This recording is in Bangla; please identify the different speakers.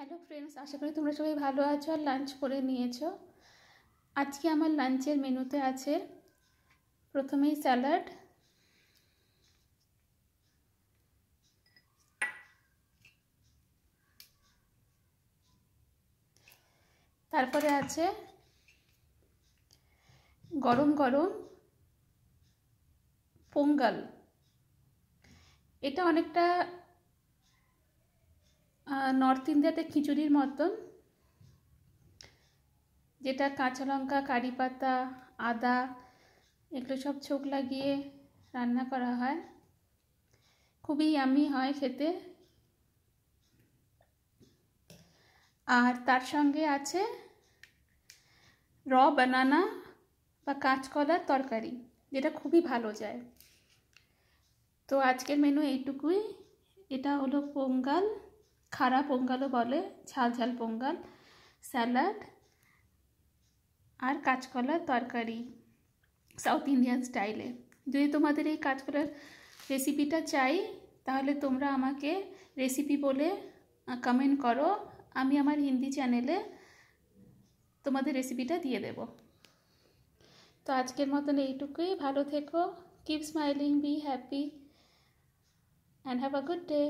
Speaker 1: হ্যালো ফ্রেন্ডস, আশা করি তোমরা সবাই ভালো আছো আর লাঞ্চ করে নিয়েছো। আজকে আমার লাঞ্চের মেনুতে আছে প্রথমেই স্যালাড, তারপরে আছে গরম গরম পোঙ্গল। এটা অনেকটা নর্থ ইন্ডিয়াতে খিচুড়ির মতন, যেটা কাঁচা লঙ্কা, কারি পাতা, আদা এগুলো সব ছোক লাগিয়ে রান্না করা হয়। খুবই ইয়ামি হয় খেতে। আর তার সঙ্গে আছে র বানানা বা কাঁচকলার তরকারি, যেটা খুবই ভালো যায়। তো আজকের মেনু এইটুকুই। এটা হলো পোঙ্গল, খাড়া পোঙ্গলও বলে, ঝাল ঝাল পোঙ্গল, স্যালাড আর কাঁচকলার তরকারি সাউথ ইন্ডিয়ান স্টাইলে। যদি তোমাদের এই কাঁচকলার রেসিপিটা চাই তাহলে তোমরা আমাকে রেসিপি বলে কমেন্ট করো, আমি আমার হিন্দি চ্যানেলে তোমাদের রেসিপিটা দিয়ে দেব। তো আজকের মতন এইটুকুই। ভালো থেকো, keep smiling, be happy and have a good day.